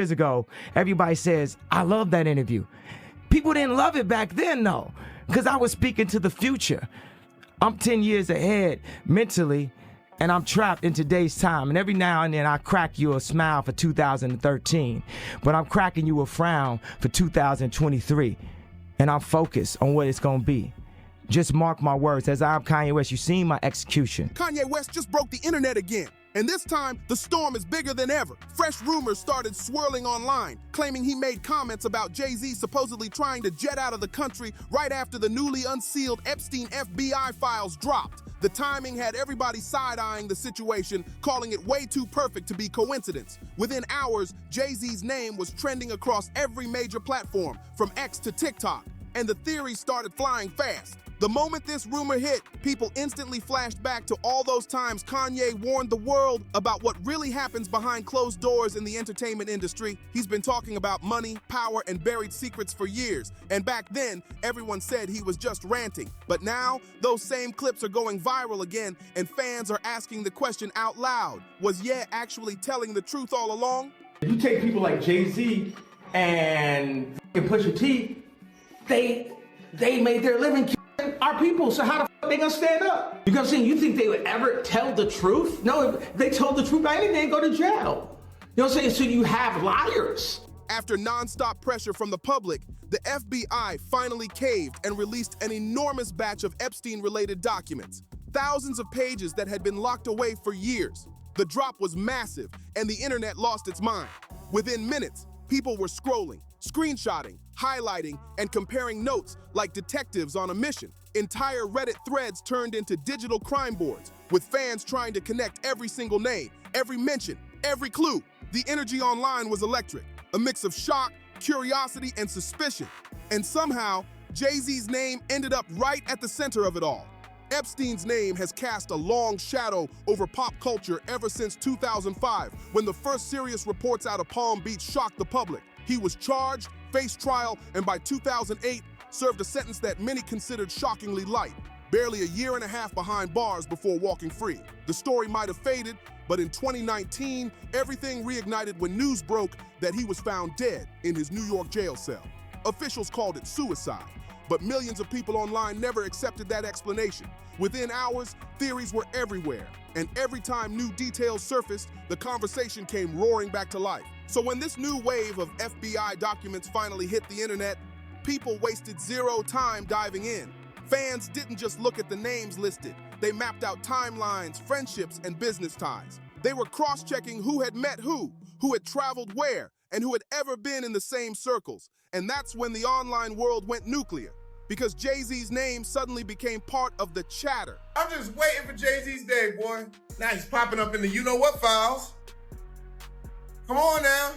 years ago, everybody says, I love that interview. People didn't love it back then, though, because I was speaking to the future. I'm 10 years ahead mentally, and I'm trapped in today's time. And every now and then I crack you a smile for 2013, but I'm cracking you a frown for 2023. And I'm focused on what it's gonna be. Just mark my words, as I'm Kanye West, you've seen my execution. Kanye West just broke the internet again. And this time, the storm is bigger than ever. Fresh rumors started swirling online, claiming he made comments about Jay-Z supposedly trying to jet out of the country right after the newly unsealed Epst3in FBI files dropped. The timing had everybody side-eyeing the situation, calling it way too perfect to be coincidence. Within hours, Jay-Z's name was trending across every major platform, from X to TikTok, and the theories started flying fast. The moment this rumor hit, people instantly flashed back to all those times Kanye warned the world about what really happens behind closed doors in the entertainment industry. He's been talking about money, power, and buried secrets for years. And back then, everyone said he was just ranting. But now, those same clips are going viral again, and fans are asking the question out loud. Was Ye actually telling the truth all along? You take people like Jay-Z and Pusha T, they made their living our people, so how the fuck they gonna stand up? You know what I'm saying? You think they would ever tell the truth? No, if they told the truth, I think they'd go to jail. You know what I'm saying? So you have liars. After nonstop pressure from the public, the FBI finally caved and released an enormous batch of Epstein-related documents, thousands of pages that had been locked away for years. The drop was massive, and the internet lost its mind. Within minutes, people were scrolling, screenshotting, highlighting, and comparing notes like detectives on a mission. Entire Reddit threads turned into digital crime boards, with fans trying to connect every single name, every mention, every clue. The energy online was electric, a mix of shock, curiosity, and suspicion. And somehow, Jay-Z's name ended up right at the center of it all. Epstein's name has cast a long shadow over pop culture ever since 2005, when the first serious reports out of Palm Beach shocked the public. He was charged, faced trial, and by 2008, served a sentence that many considered shockingly light, barely a year and a half behind bars before walking free. The story might have faded, but in 2019, everything reignited when news broke that he was found dead in his New York jail cell. Officials called it suicide, but millions of people online never accepted that explanation. Within hours, theories were everywhere, and every time new details surfaced, the conversation came roaring back to life. So when this new wave of FBI documents finally hit the internet, people wasted zero time diving in. Fans didn't just look at the names listed. They mapped out timelines, friendships, and business ties. They were cross-checking who had met who had traveled where, and who had ever been in the same circles. And that's when the online world went nuclear, because Jay-Z's name suddenly became part of the chatter. I'm just waiting for Jay-Z's day, boy. Now he's popping up in the you-know-what files. Come on now.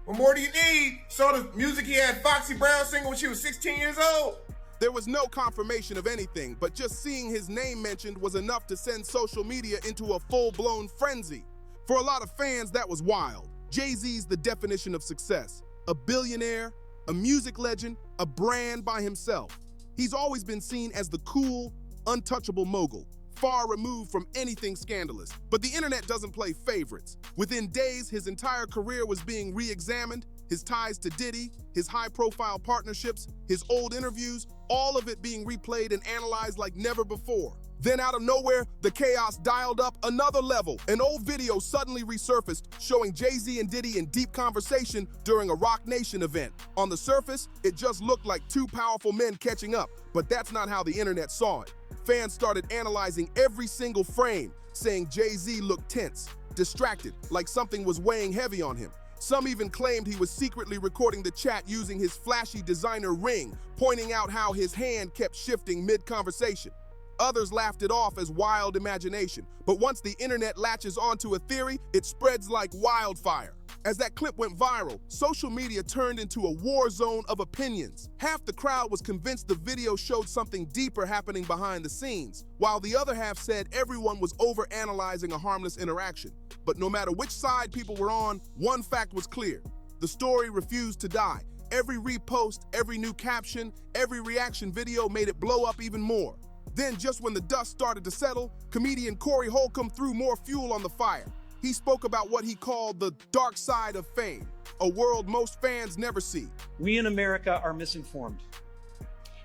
What more do you need? Saw the music he had Foxy Brown singing when she was 16 years old. There was no confirmation of anything, but just seeing his name mentioned was enough to send social media into a full-blown frenzy. For a lot of fans, that was wild. Jay-Z's the definition of success. A billionaire, a music legend, a brand by himself. He's always been seen as the cool, untouchable mogul, far removed from anything scandalous. But the internet doesn't play favorites. Within days, his entire career was being re-examined, his ties to Diddy, his high-profile partnerships, his old interviews, all of it being replayed and analyzed like never before. Then out of nowhere, the chaos dialed up another level. An old video suddenly resurfaced showing Jay-Z and Diddy in deep conversation during a Rock Nation event. On the surface, it just looked like two powerful men catching up, but that's not how the internet saw it. Fans started analyzing every single frame, saying Jay-Z looked tense, distracted, like something was weighing heavy on him. Some even claimed he was secretly recording the chat using his flashy designer ring, pointing out how his hand kept shifting mid-conversation. Others laughed it off as wild imagination, but once the internet latches onto a theory, it spreads like wildfire. As that clip went viral, social media turned into a war zone of opinions. Half the crowd was convinced the video showed something deeper happening behind the scenes, while the other half said everyone was overanalyzing a harmless interaction. But no matter which side people were on, one fact was clear. The story refused to die. Every repost, every new caption, every reaction video made it blow up even more. Then, just when the dust started to settle, comedian Corey Holcomb threw more fuel on the fire. He spoke about what he called the dark side of fame. a world most fans never see. We in America are misinformed.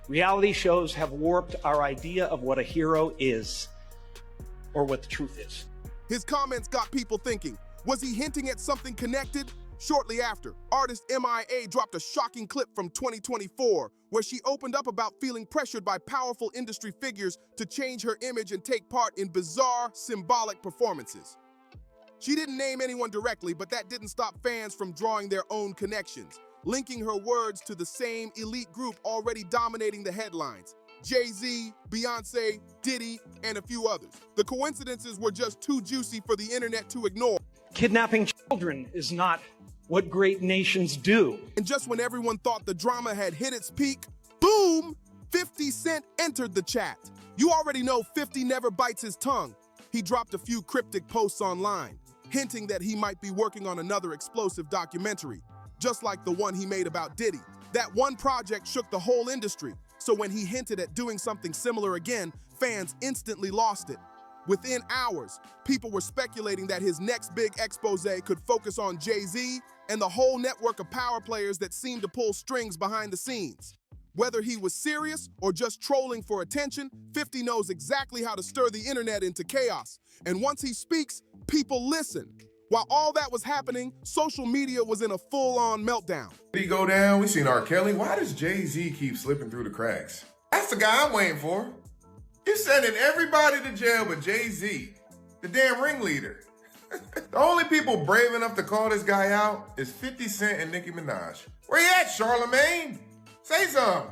Reality shows have warped our idea of what a hero is, or what the truth is. His comments got people thinking, was he hinting at something connected? Shortly after, artist MIA dropped a shocking clip from 2024 where she opened up about feeling pressured by powerful industry figures to change her image and take part in bizarre, symbolic performances. She didn't name anyone directly, but that didn't stop fans from drawing their own connections, linking her words to the same elite group already dominating the headlines: Jay-Z, Beyonce, Diddy, and a few others. The coincidences were just too juicy for the internet to ignore. Kidnapping children is not what great nations do. And just when everyone thought the drama had hit its peak, boom, 50 Cent entered the chat. You already know 50 never bites his tongue. He dropped a few cryptic posts online, hinting that he might be working on another explosive documentary, just like the one he made about Diddy. That one project shook the whole industry, so when he hinted at doing something similar again, fans instantly lost it. Within hours, people were speculating that his next big expose could focus on Jay-Z and the whole network of power players that seemed to pull strings behind the scenes. Whether he was serious or just trolling for attention, 50 knows exactly how to stir the internet into chaos. And once he speaks, people listen. While all that was happening, social media was in a full-on meltdown. Did he go down? We seen R. Kelly. Why does Jay-Z keep slipping through the cracks? That's the guy I'm waiting for. You're sending everybody to jail but Jay-Z, the damn ringleader. The only people brave enough to call this guy out is 50 Cent and Nicki Minaj. Where you at, Charlamagne? Say something.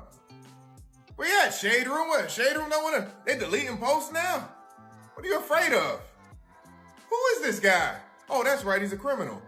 Where you at, Shade Room? What, Shade Room don't wanna, they deleting posts now? What are you afraid of? Who is this guy? Oh, that's right, he's a criminal.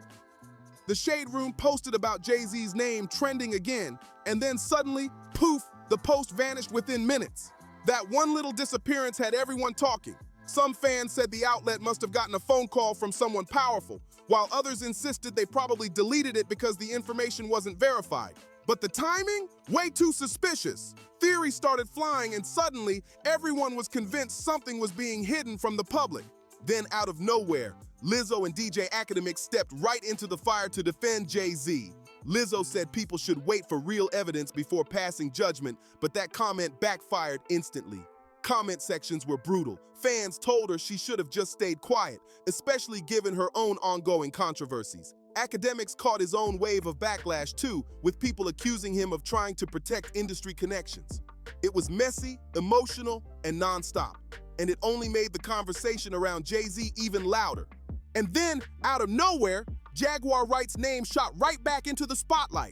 The Shade Room posted about Jay-Z's name trending again, and then suddenly, poof, the post vanished within minutes. That one little disappearance had everyone talking. Some fans said the outlet must have gotten a phone call from someone powerful, while others insisted they probably deleted it because the information wasn't verified. But the timing? Way too suspicious. Theories started flying, and suddenly, everyone was convinced something was being hidden from the public. Then, out of nowhere, Lizzo and DJ Academic stepped right into the fire to defend Jay-Z. Lizzo said people should wait for real evidence before passing judgment, but that comment backfired instantly. Comment sections were brutal. Fans told her she should have just stayed quiet, especially given her own ongoing controversies. Academics caught his own wave of backlash too, with people accusing him of trying to protect industry connections. It was messy, emotional, and nonstop, and it only made the conversation around Jay-Z even louder. And then, out of nowhere, Jaguar Wright's name shot right back into the spotlight.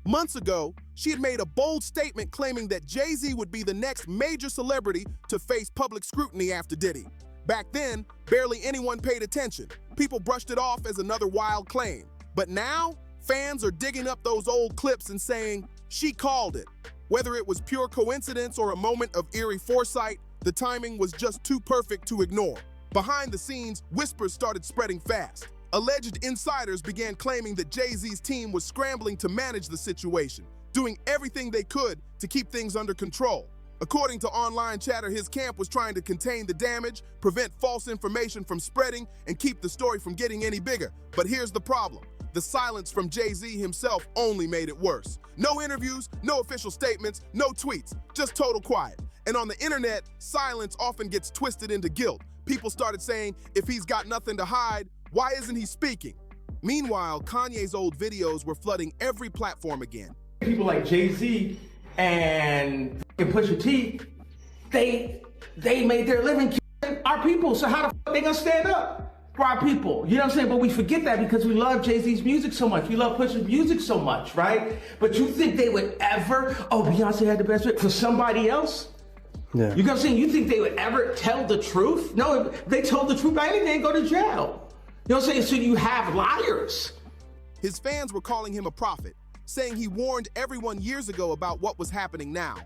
Months ago, she had made a bold statement claiming that Jay-Z would be the next major celebrity to face public scrutiny after Diddy. Back then, barely anyone paid attention. People brushed it off as another wild claim. But now, fans are digging up those old clips and saying, she called it. Whether it was pure coincidence or a moment of eerie foresight, the timing was just too perfect to ignore. Behind the scenes, whispers started spreading fast. Alleged insiders began claiming that Jay-Z's team was scrambling to manage the situation, doing everything they could to keep things under control. According to online chatter, his camp was trying to contain the damage, prevent false information from spreading, and keep the story from getting any bigger. But here's the problem. The silence from Jay-Z himself only made it worse. No interviews, no official statements, no tweets, just total quiet. And on the internet, silence often gets twisted into guilt. People started saying, if he's got nothing to hide, why isn't he speaking? Meanwhile, Kanye's old videos were flooding every platform again. People like Jay-Z and Pusha T, they made their living killing our people. So how the fuck they gonna stand up for our people? You know what I'm saying? But we forget that because we love Jay-Z's music so much. We love Pusha's music so much, right? But you think they would ever, oh, Beyonce had the best for somebody else? Yeah. You know what I'm saying? You think they would ever tell the truth? No, if they told the truth about anything, they'd go to jail. You know what I'm saying? So you have liars. His fans were calling him a prophet, saying he warned everyone years ago about what was happening now.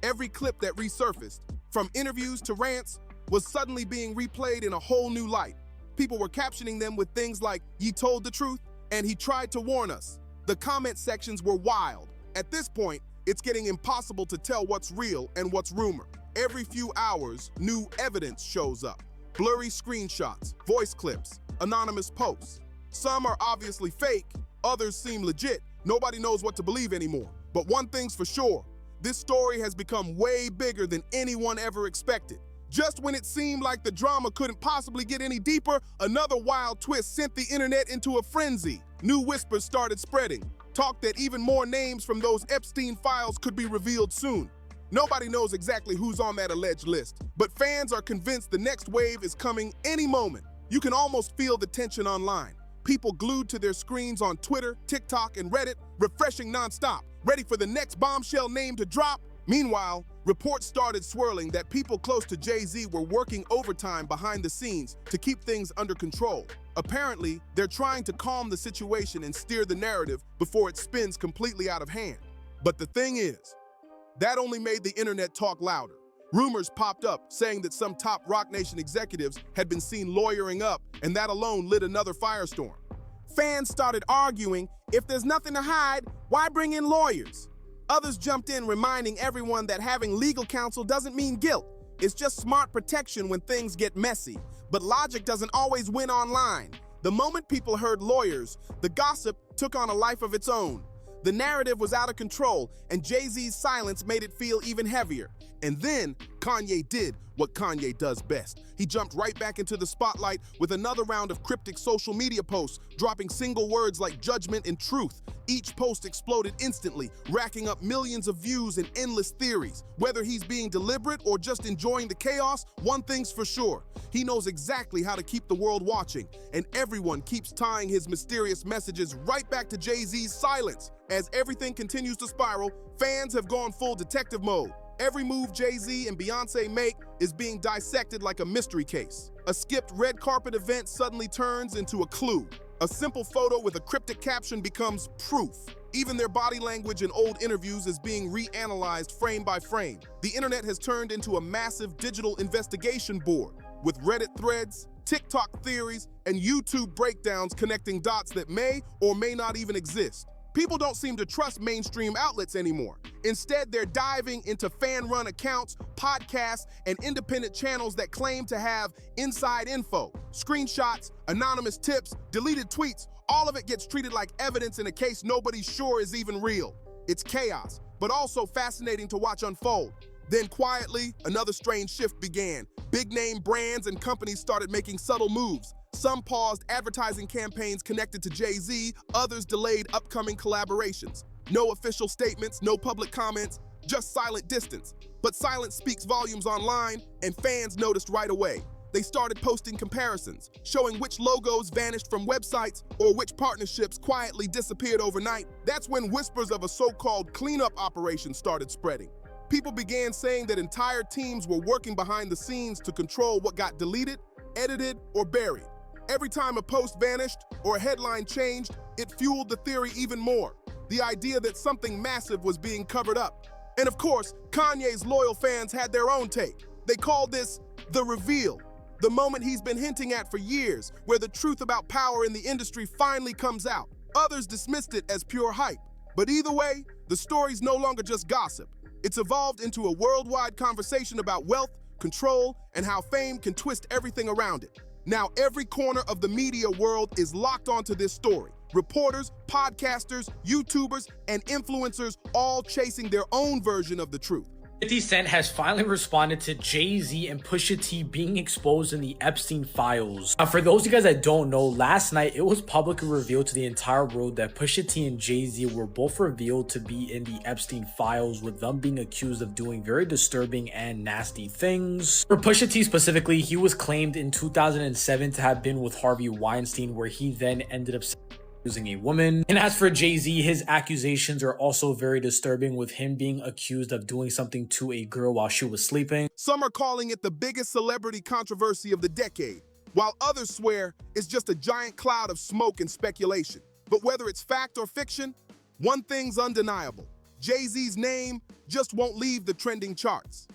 Every clip that resurfaced, from interviews to rants, was suddenly being replayed in a whole new light. People were captioning them with things like, "Ye told the truth," and "He tried to warn us." The comment sections were wild. At this point, it's getting impossible to tell what's real and what's rumor. Every few hours, new evidence shows up. Blurry screenshots, voice clips, anonymous posts. Some are obviously fake, others seem legit, nobody knows what to believe anymore. But one thing's for sure, this story has become way bigger than anyone ever expected. Just when it seemed like the drama couldn't possibly get any deeper, another wild twist sent the internet into a frenzy. New whispers started spreading. Talk that even more names from those Epstein files could be revealed soon. Nobody knows exactly who's on that alleged list, but fans are convinced the next wave is coming any moment. You can almost feel the tension online. People glued to their screens on Twitter, TikTok, and Reddit, refreshing nonstop, ready for the next bombshell name to drop. Meanwhile, reports started swirling that people close to Jay-Z were working overtime behind the scenes to keep things under control. Apparently, they're trying to calm the situation and steer the narrative before it spins completely out of hand. But the thing is, that only made the internet talk louder. Rumors popped up saying that some top Roc Nation executives had been seen lawyering up, and that alone lit another firestorm. Fans started arguing, if there's nothing to hide, why bring in lawyers? Others jumped in, reminding everyone that having legal counsel doesn't mean guilt. It's just smart protection when things get messy. But logic doesn't always win online. The moment people heard lawyers, the gossip took on a life of its own. The narrative was out of control, and Jay-Z's silence made it feel even heavier. And then Kanye did what Kanye does best. He jumped right back into the spotlight with another round of cryptic social media posts, dropping single words like judgment and truth. Each post exploded instantly, racking up millions of views and endless theories. Whether he's being deliberate or just enjoying the chaos, one thing's for sure. He knows exactly how to keep the world watching, and everyone keeps tying his mysterious messages right back to Jay-Z's silence. As everything continues to spiral, fans have gone full detective mode. Every move Jay-Z and Beyonce make is being dissected like a mystery case. A skipped red carpet event suddenly turns into a clue. A simple photo with a cryptic caption becomes proof. Even their body language in old interviews is being reanalyzed frame by frame. The internet has turned into a massive digital investigation board, with Reddit threads, TikTok theories, and YouTube breakdowns connecting dots that may or may not even exist. People don't seem to trust mainstream outlets anymore. Instead, they're diving into fan-run accounts, podcasts, and independent channels that claim to have inside info. Screenshots, anonymous tips, deleted tweets, all of it gets treated like evidence in a case nobody's sure is even real. It's chaos, but also fascinating to watch unfold. Then quietly, another strange shift began. Big-name brands and companies started making subtle moves. Some paused advertising campaigns connected to Jay-Z, others delayed upcoming collaborations. No official statements, no public comments, just silent distance. But silence speaks volumes online, and fans noticed right away. They started posting comparisons, showing which logos vanished from websites or which partnerships quietly disappeared overnight. That's when whispers of a so-called cleanup operation started spreading. People began saying that entire teams were working behind the scenes to control what got deleted, edited, or buried. Every time a post vanished or a headline changed, it fueled the theory even more. The idea that something massive was being covered up. And of course, Kanye's loyal fans had their own take. They called this the reveal, the moment he's been hinting at for years, where the truth about power in the industry finally comes out. Others dismissed it as pure hype. But either way, the story's no longer just gossip. It's evolved into a worldwide conversation about wealth, control, and how fame can twist everything around it. Now, every corner of the media world is locked onto this story. Reporters, podcasters, YouTubers, and influencers all chasing their own version of the truth. 50 Cent has finally responded to Jay-Z and Pusha T being exposed in the Epstein files. For those of you guys that don't know, last night it was publicly revealed to the entire world that Pusha T and Jay-Z were both revealed to be in the Epstein files, with them being accused of doing very disturbing and nasty things. For Pusha T specifically, he was claimed in 2007 to have been with Harvey Weinstein, where he then ended up using a woman. And as for Jay-Z, his accusations are also very disturbing, with him being accused of doing something to a girl while she was sleeping. Some are calling it the biggest celebrity controversy of the decade, while others swear it's just a giant cloud of smoke and speculation. But whether it's fact or fiction, one thing's undeniable. Jay-Z's name just won't leave the trending charts.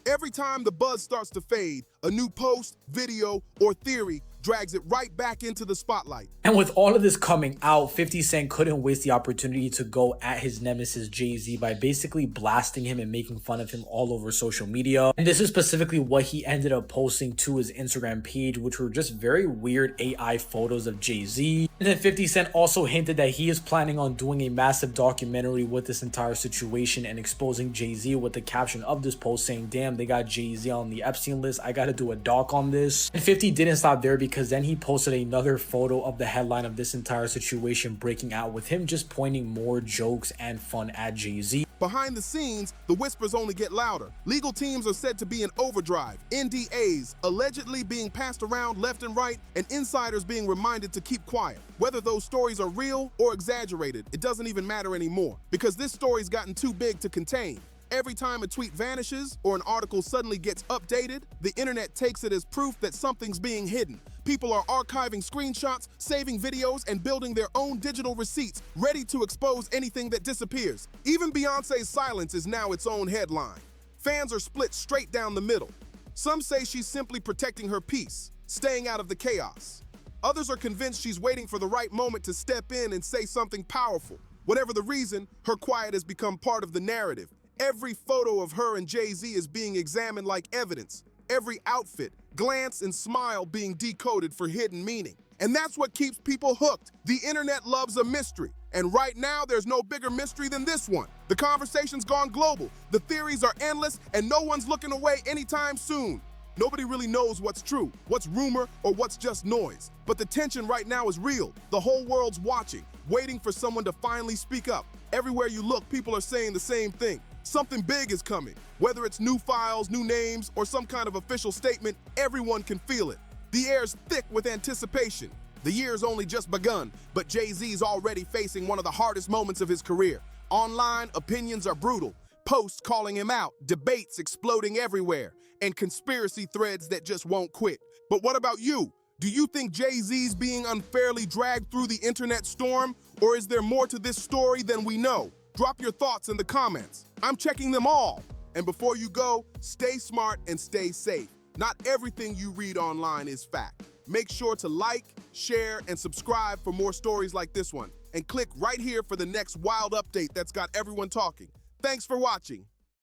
Every time the buzz starts to fade, a new post, video, or theory drags it right back into the spotlight. And with all of this coming out, 50 Cent couldn't waste the opportunity to go at his nemesis Jay-Z by basically blasting him and making fun of him all over social media. And this is specifically what he ended up posting to his Instagram page, which were just very weird AI photos of Jay-Z. And then 50 Cent also hinted that he is planning on doing a massive documentary with this entire situation and exposing Jay-Z, with the caption of this post saying, "Damn, they got Jay-Z on the Epstein list. I gotta do a doc on this." And 50 didn't stop there, because then he posted another photo of the headline of this entire situation breaking out, with him just pointing more jokes and fun at Jay-Z. Behind the scenes, the whispers only get louder. Legal teams are said to be in overdrive, NDAs allegedly being passed around left and right, and insiders being reminded to keep quiet. Whether those stories are real or exaggerated, it doesn't even matter anymore, because this story's gotten too big to contain. Every time a tweet vanishes or an article suddenly gets updated, the internet takes it as proof that something's being hidden. People are archiving screenshots, saving videos, and building their own digital receipts, ready to expose anything that disappears. Even Beyonce's silence is now its own headline. Fans are split straight down the middle. Some say she's simply protecting her peace, staying out of the chaos. Others are convinced she's waiting for the right moment to step in and say something powerful. Whatever the reason, her quiet has become part of the narrative. Every photo of her and Jay-Z is being examined like evidence. Every outfit, glance, and smile being decoded for hidden meaning. And that's what keeps people hooked. The internet loves a mystery. And right now, there's no bigger mystery than this one. The conversation's gone global. The theories are endless, and no one's looking away anytime soon. Nobody really knows what's true, what's rumor, or what's just noise. But the tension right now is real. The whole world's watching, waiting for someone to finally speak up. Everywhere you look, people are saying the same thing. Something big is coming. Whether it's new files, new names, or some kind of official statement, everyone can feel it. The air's thick with anticipation. The year's only just begun, but Jay-Z's already facing one of the hardest moments of his career. Online, opinions are brutal. Posts calling him out, debates exploding everywhere, and conspiracy threads that just won't quit. But what about you? Do you think Jay-Z's being unfairly dragged through the internet storm, or is there more to this story than we know? Drop your thoughts in the comments. I'm checking them all. And before you go, stay smart and stay safe. Not everything you read online is fact. Make sure to like, share, and subscribe for more stories like this one. And click right here for the next wild update that's got everyone talking. Thanks for watching.